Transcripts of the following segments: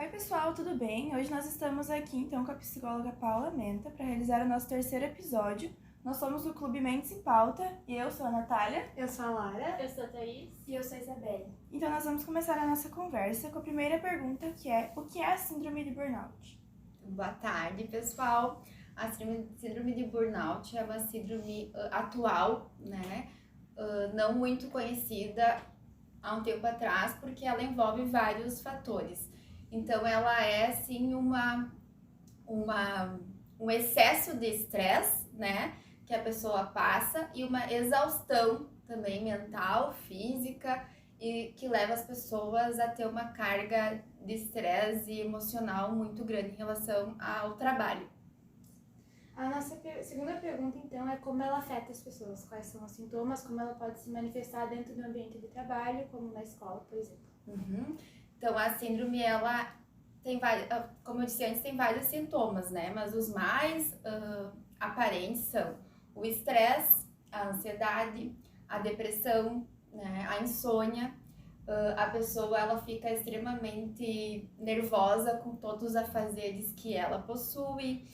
Oi pessoal, tudo bem? Hoje nós estamos aqui então com a psicóloga Paula Menta para realizar o nosso terceiro episódio. Nós somos do Clube Mentes em Pauta e eu sou a Natália. Eu sou a Lara. Eu sou a Thaís. E eu sou a Isabelle. Então nós vamos começar a nossa conversa com a primeira pergunta, que é: o que é a síndrome de burnout? Boa tarde, pessoal. A síndrome de burnout é uma síndrome atual, né? Não muito conhecida há um tempo atrás, porque ela envolve vários fatores. Então, ela é, sim, um excesso de estresse, né? Que a pessoa passa e uma exaustão também mental, física, e que leva as pessoas a ter uma carga de estresse emocional muito grande em relação ao trabalho. A nossa segunda pergunta, então, é como ela afeta as pessoas, quais são os sintomas, como ela pode se manifestar dentro do ambiente de trabalho, como na escola, por exemplo. Então, a síndrome, ela tem vários, como eu disse antes, tem vários sintomas, né? Mas os mais aparentes são o estresse, a ansiedade, a depressão, né? A insônia. A pessoa, ela fica extremamente nervosa com todos os afazeres que ela possui.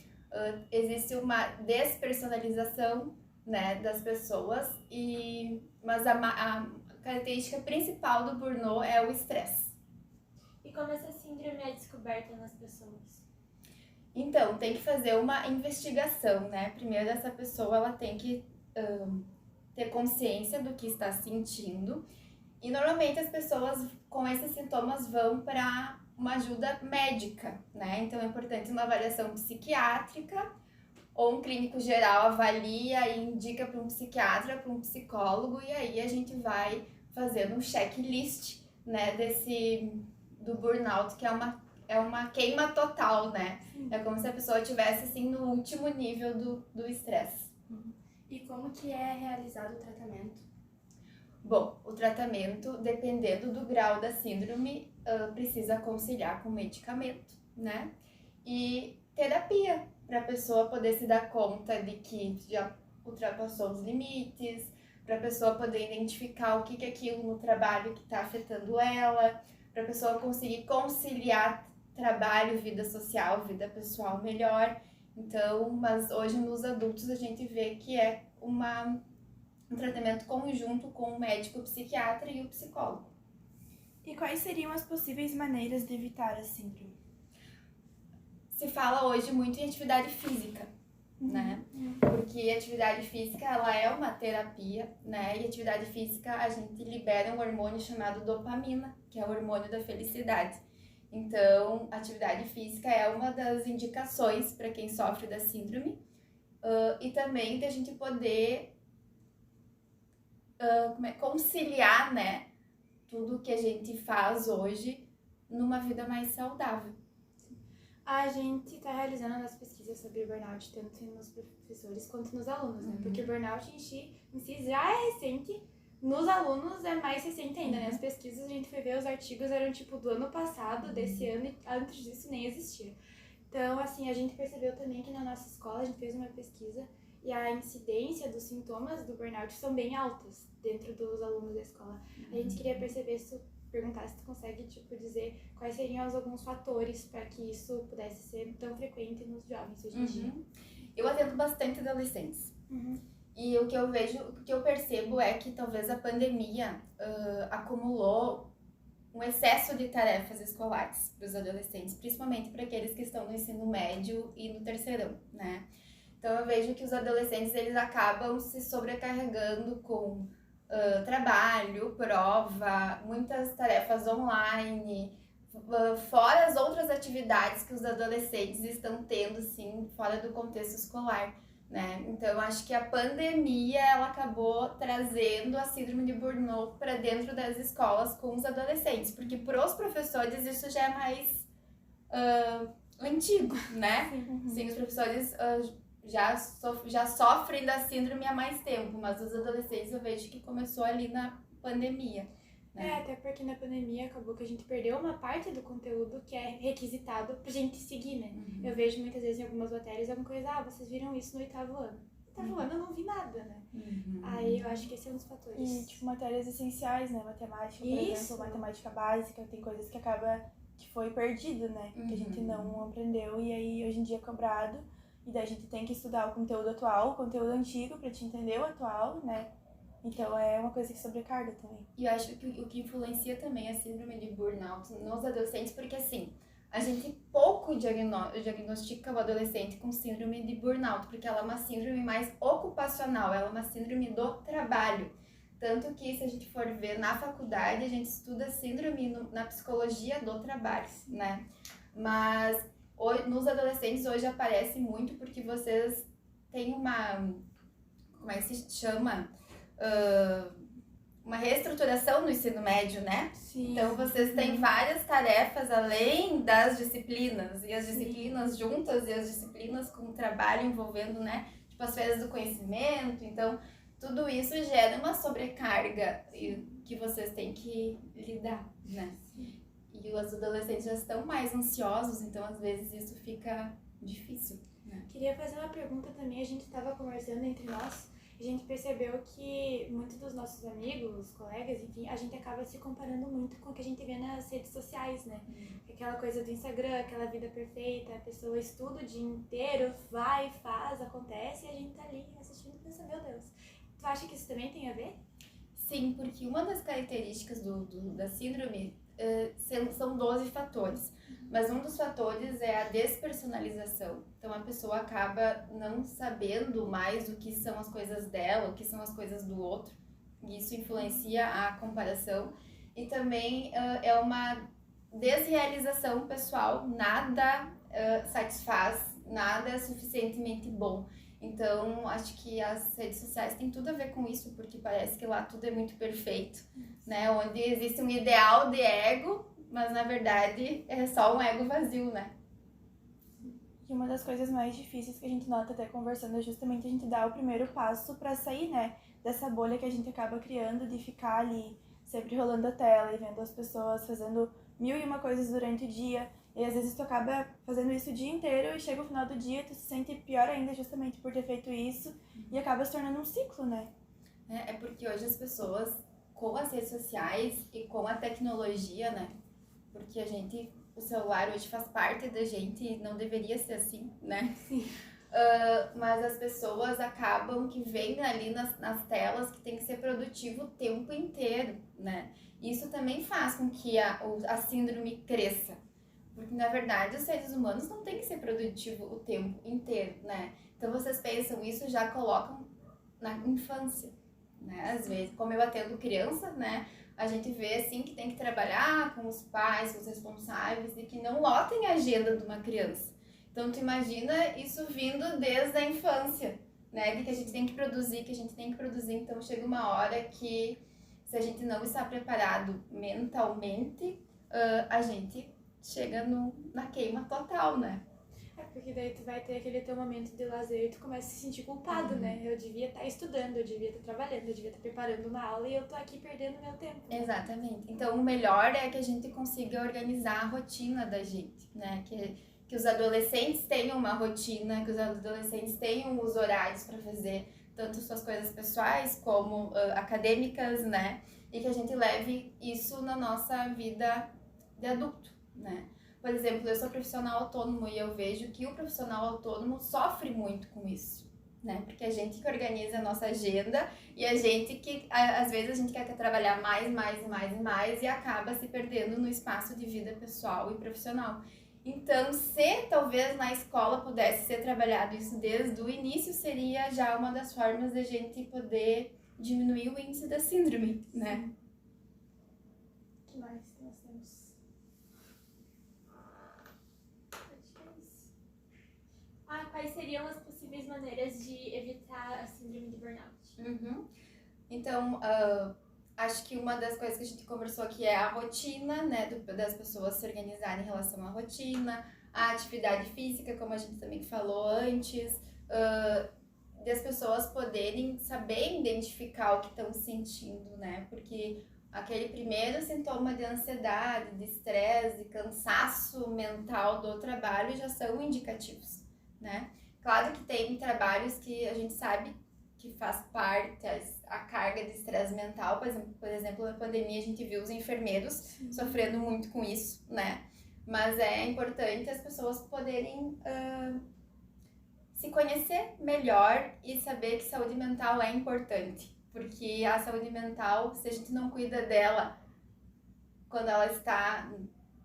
Existe uma despersonalização, né, das pessoas, mas a característica principal do burnout é o estresse. E como essa síndrome é descoberta nas pessoas? Então, tem que fazer uma investigação, né? Primeiro, essa pessoa ela tem que ter consciência do que está sentindo. E normalmente as pessoas com esses sintomas vão para uma ajuda médica, né? Então é importante uma avaliação psiquiátrica, ou um clínico geral avalia e indica para um psiquiatra, para um psicólogo, e aí a gente vai fazendo um checklist, né, do burnout, que é uma queima total, né? Sim. É como se a pessoa estivesse assim no último nível do estresse. E como que é realizado o tratamento? Bom, o tratamento, dependendo do grau da síndrome, precisa conciliar com medicamento, né? E terapia, para a pessoa poder se dar conta de que já ultrapassou os limites, para a pessoa poder identificar o que é aquilo no trabalho que está afetando ela, para a pessoa conseguir conciliar trabalho, vida social, vida pessoal melhor. Então, mas hoje nos adultos a gente vê que é um tratamento conjunto com o médico, o psiquiatra e o psicólogo. E quais seriam as possíveis maneiras de evitar a síndrome? Se fala hoje muito em atividade física, né? Porque a atividade física, ela é uma terapia, né? E atividade física, a gente libera um hormônio chamado dopamina, que é o hormônio da felicidade. Então, atividade física é uma das indicações para quem sofre da síndrome. E também da gente poder conciliar, né, tudo que a gente faz hoje numa vida mais saudável. A gente está realizando as pesquisas sobre burnout, tanto nos professores quanto nos alunos, né? Porque o burnout em si já é recente, nos alunos é mais recente ainda, né? As pesquisas, a gente foi ver, os artigos eram tipo do ano passado, desse ano, e antes disso nem existia. Então, assim, a gente percebeu também que na nossa escola, a gente fez uma pesquisa e a incidência dos sintomas do burnout são bem altas dentro dos alunos da escola. A gente queria perguntar se tu consegue, tipo, dizer quais seriam alguns fatores para que isso pudesse ser tão frequente nos jovens hoje em dia. Eu atendo bastante adolescentes. E o que eu percebo é que talvez a pandemia acumulou um excesso de tarefas escolares para os adolescentes, principalmente para aqueles que estão no ensino médio e no terceirão, né? Então eu vejo que os adolescentes, eles acabam se sobrecarregando com trabalho, prova, muitas tarefas online, fora as outras atividades que os adolescentes estão tendo, sim, fora do contexto escolar, né? Então eu acho que a pandemia, ela acabou trazendo a síndrome de burnout para dentro das escolas com os adolescentes, porque para os professores isso já é mais antigo, né? Sim, os professores já sofrem da síndrome há mais tempo, mas os adolescentes eu vejo que começou ali na pandemia, né? Até porque na pandemia acabou que a gente perdeu uma parte do conteúdo que é requisitado pra gente seguir, né? Eu vejo muitas vezes em algumas matérias alguma coisa, vocês viram isso no 8º ano. No 8º ano eu não vi nada, né? Aí eu acho que esse é um dos fatores. E, tipo, matérias essenciais, né? Matemática, por exemplo, matemática básica, tem coisas que acaba que foi perdido, né? Que a gente não aprendeu e aí hoje em dia é cobrado. E daí a gente tem que estudar o conteúdo atual, o conteúdo antigo pra te entender o atual, né? Então é uma coisa que sobrecarga também. E eu acho que o que influencia também a síndrome de burnout nos adolescentes, porque assim, a gente pouco diagnostica o adolescente com síndrome de burnout, porque ela é uma síndrome mais ocupacional, ela é uma síndrome do trabalho. Tanto que, se a gente for ver na faculdade, a gente estuda síndrome na psicologia do trabalho, né? Mas nos adolescentes hoje aparece muito porque vocês têm uma, como é que se chama? Uma reestruturação no ensino médio, né? Sim. Então vocês têm várias tarefas além das disciplinas, e as disciplinas juntas e as disciplinas com o trabalho envolvendo, né? Tipo as feiras do conhecimento, então tudo isso gera uma sobrecarga que vocês têm que lidar, né? E os adolescentes já estão mais ansiosos, então às vezes isso fica difícil, né? Queria fazer uma pergunta também, a gente estava conversando entre nós, a gente percebeu que muitos dos nossos amigos, colegas, enfim, a gente acaba se comparando muito com o que a gente vê nas redes sociais, né? Aquela coisa do Instagram, aquela vida perfeita, a pessoa estuda o dia inteiro, vai, faz, acontece, e a gente tá ali assistindo e pensa, meu Deus. Tu acha que isso também tem a ver? Sim, porque uma das características da síndrome são 12 fatores, mas um dos fatores é a despersonalização. Então a pessoa acaba não sabendo mais o que são as coisas dela, o que são as coisas do outro, e isso influencia a comparação. E também é uma desrealização pessoal, nada satisfaz, nada é suficientemente bom. Então, acho que as redes sociais têm tudo a ver com isso, porque parece que lá tudo é muito perfeito, né? Onde existe um ideal de ego, mas na verdade é só um ego vazio, né? E uma das coisas mais difíceis que a gente nota até conversando é justamente a gente dar o primeiro passo pra sair, né? Dessa bolha que a gente acaba criando de ficar ali sempre rolando a tela e vendo as pessoas fazendo 1001 coisas durante o dia. E às vezes tu acaba fazendo isso o dia inteiro e chega o final do dia tu se sente pior ainda justamente por ter feito isso e acaba se tornando um ciclo, né? É porque hoje as pessoas, com as redes sociais e com a tecnologia, né? Porque o celular hoje faz parte da gente e não deveria ser assim, né? Sim. Mas as pessoas acabam que veem ali nas telas que tem que ser produtivo o tempo inteiro, né? Isso também faz com que a síndrome cresça. Porque, na verdade, os seres humanos não têm que ser produtivos o tempo inteiro, né? Então, vocês pensam isso, já colocam na infância, né? Às vezes, como eu atendo criança, né? A gente vê, assim, que tem que trabalhar com os pais, com os responsáveis e que não lotem a agenda de uma criança. Então, tu imagina isso vindo desde a infância, né? De que a gente tem que produzir, Então, chega uma hora que, se a gente não está preparado mentalmente, a gente chega na queima total, né? É, porque daí tu vai ter aquele teu momento de lazer e tu começa a se sentir culpado, né? Eu devia estar estudando, eu devia estar trabalhando, eu devia estar preparando uma aula e eu tô aqui perdendo meu tempo. Exatamente. Então, o melhor é que a gente consiga organizar a rotina da gente, né? Que os adolescentes tenham uma rotina, que os adolescentes tenham os horários para fazer tanto suas coisas pessoais como acadêmicas, né? E que a gente leve isso na nossa vida de adulto, né? Por exemplo, eu sou profissional autônomo e eu vejo que o profissional autônomo sofre muito com isso, né? Porque a gente que organiza a nossa agenda e a gente que, às vezes, a gente quer trabalhar mais e acaba se perdendo no espaço de vida pessoal e profissional. Então, se talvez na escola pudesse ser trabalhado isso desde o início, seria já uma das formas de a gente poder diminuir o índice da síndrome, né? O que mais que nós temos? Quais seriam as possíveis maneiras de evitar a síndrome de burnout? Então, acho que uma das coisas que a gente conversou aqui é a rotina, né, das pessoas se organizarem em relação à rotina, a atividade física, como a gente também falou antes, das pessoas poderem saber identificar o que estão sentindo, né, porque aquele primeiro sintoma de ansiedade, de estresse, de cansaço mental do trabalho já são indicativos, né. Claro que tem trabalhos que a gente sabe que faz parte a carga de estresse mental, por exemplo, na pandemia a gente viu os enfermeiros sofrendo muito com isso, né? Mas é importante as pessoas poderem se conhecer melhor e saber que saúde mental é importante. Porque a saúde mental, se a gente não cuida dela quando ela está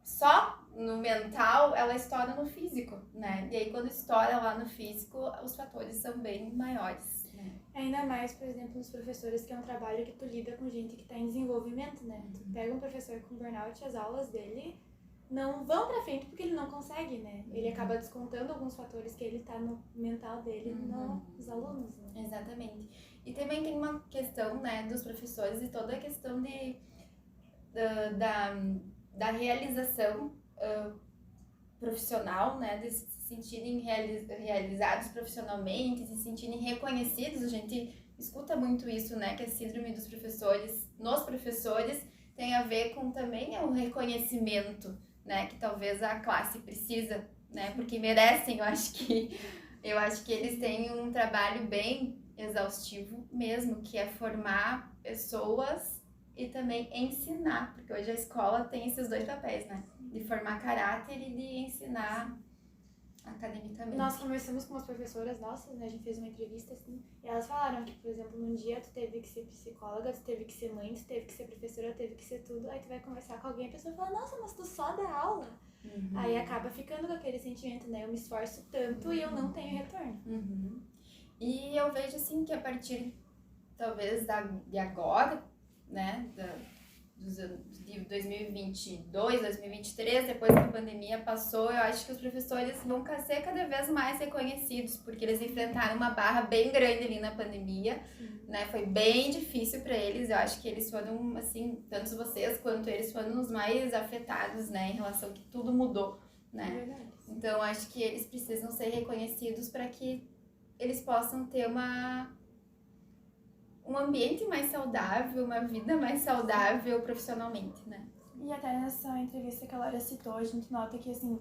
só no mental, ela estoura no físico, né? E aí quando estoura lá no físico, os fatores são bem maiores, né? Ainda mais, por exemplo, nos professores, que é um trabalho que tu lida com gente que tá em desenvolvimento, né? Tu pega um professor com burnout, as aulas dele não vão pra frente porque ele não consegue, né? Ele acaba descontando alguns fatores que ele tá no mental dele nos alunos, né? Exatamente. E também tem uma questão, né, dos professores e toda a questão da realização profissional, né, de se sentirem realizados profissionalmente, se sentirem reconhecidos. A gente escuta muito isso, né, que a síndrome dos professores, nos professores, tem a ver com também o reconhecimento, né, que talvez a classe precisa, né, porque merecem. Eu acho que eles têm um trabalho bem exaustivo mesmo, que é formar pessoas e também ensinar, porque hoje a escola tem esses dois papéis, né, de formar caráter e de ensinar academicamente. Nós conversamos com umas professoras nossas, né? A gente fez uma entrevista, assim, e elas falaram que, por exemplo, num dia tu teve que ser psicóloga, tu teve que ser mãe, tu teve que ser professora, tu teve que ser tudo, aí tu vai conversar com alguém e a pessoa fala, nossa, mas tu só dá aula. Aí acaba ficando com aquele sentimento, né? Eu me esforço tanto e eu não tenho retorno. E eu vejo, assim, que a partir, talvez, de agora, né, de 2022, 2023, depois que a pandemia passou, eu acho que os professores vão ser cada vez mais reconhecidos, porque eles enfrentaram uma barra bem grande ali na pandemia, né? Foi bem difícil para eles. Eu acho que eles foram, assim, tanto vocês quanto eles foram os mais afetados, né, em relação que tudo mudou, né? É verdade. Então, acho que eles precisam ser reconhecidos para que eles possam ter um ambiente mais saudável, uma vida mais saudável profissionalmente, né? E até nessa entrevista que a Laura citou, a gente nota que, assim,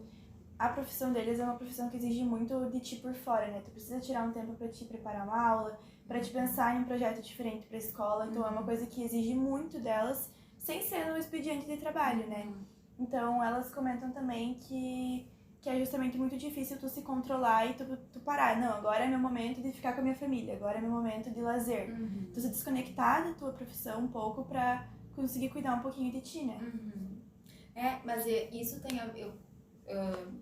a profissão deles é uma profissão que exige muito de ti por fora, né? Tu precisa tirar um tempo pra te preparar uma aula, pra te pensar em um projeto diferente pra escola, então é uma coisa que exige muito delas, sem ser no expediente de trabalho, né? Então, elas comentam também que é justamente muito difícil tu se controlar e tu parar. Não, agora é meu momento de ficar com a minha família, agora é meu momento de lazer. Tu se desconectar da tua profissão um pouco pra conseguir cuidar um pouquinho de ti, né? Mas isso tem a ver,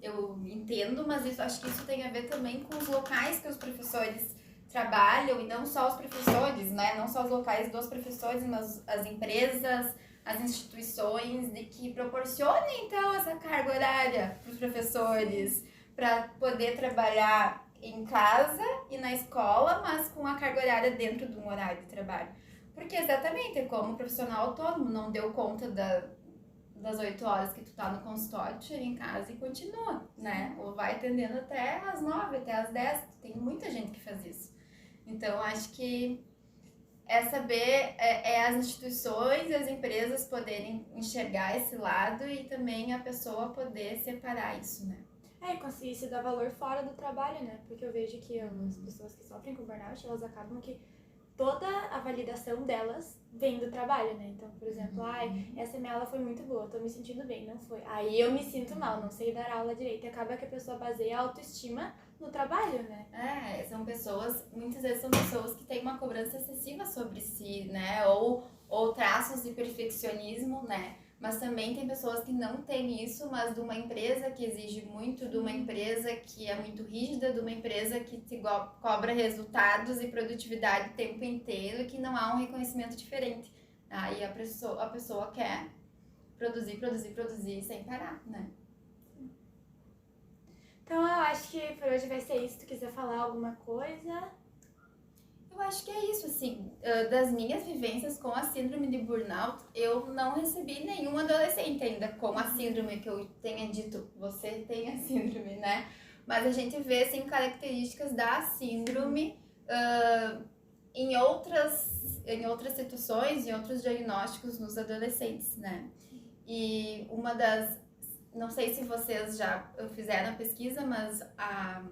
eu entendo, mas acho que isso tem a ver também com os locais que os professores trabalham, e não só os professores, né? Não só os locais dos professores, mas as empresas, as instituições, de que proporcionem, então, essa carga horária para os professores, para poder trabalhar em casa e na escola, mas com a carga horária dentro de um horário de trabalho. Porque exatamente é como o profissional autônomo não deu conta das 8 horas que tu tá no consultório, tu chega em casa e continua, né? Ou vai atendendo até às 9, até às 10. Tem muita gente que faz isso. Então, acho que é saber, as instituições e as empresas poderem enxergar esse lado e também a pessoa poder separar isso, né? E conseguir se dar valor fora do trabalho, né? Porque eu vejo que as pessoas que sofrem com burnout, elas acabam que toda a validação delas vem do trabalho, né? Então, por exemplo, essa minha aula foi muito boa, tô me sentindo bem, não foi. Aí eu me sinto mal, não sei dar aula direito. E acaba que a pessoa baseia a autoestima no trabalho, né? São pessoas, muitas vezes são pessoas que têm uma cobrança excessiva sobre si, né? Ou traços de perfeccionismo, né? Mas também tem pessoas que não têm isso, mas de uma empresa que exige muito, de uma empresa que é muito rígida, de uma empresa que te cobra resultados e produtividade o tempo inteiro, que não há um reconhecimento diferente. Aí a pessoa quer produzir sem parar, né? Então eu acho que por hoje vai ser isso. Se tu quiser falar alguma coisa... Eu acho que é isso, assim, das minhas vivências com a síndrome de burnout, eu não recebi nenhum adolescente ainda com a síndrome que eu tenha dito, você tem a síndrome, né? Mas a gente vê, assim, características da síndrome em outras situações, em outros diagnósticos nos adolescentes, né? E uma das... Não sei se vocês já fizeram a pesquisa, mas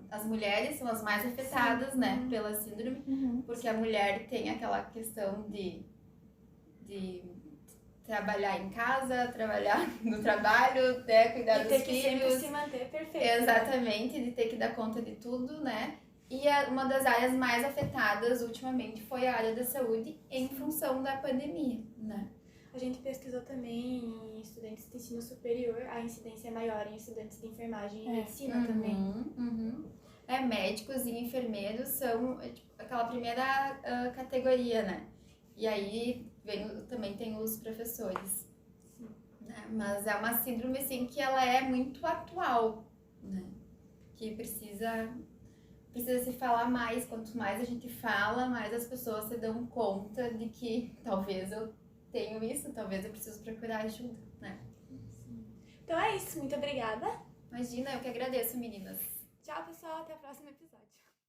as mulheres são as mais afetadas, né, pela síndrome, porque a mulher tem aquela questão de trabalhar em casa, trabalhar no trabalho, né, cuidar E dos ter que sempre filhos. se manter perfeito. Né? Exatamente, de ter que dar conta de tudo, né? E uma das áreas mais afetadas ultimamente foi a área da saúde em função da pandemia, né? A gente pesquisou também em estudantes de ensino superior, a incidência é maior em estudantes de enfermagem e medicina também. Médicos e enfermeiros são tipo, aquela primeira categoria, né? E aí também tem os professores. Né? Mas é uma síndrome, assim, que ela é muito atual, né? Que precisa se falar mais. Quanto mais a gente fala, mais as pessoas se dão conta de que talvez eu tenho isso, talvez eu preciso procurar ajuda, né? Então é isso, muito obrigada. Imagina, eu que agradeço, meninas. Tchau, pessoal, até o próximo episódio.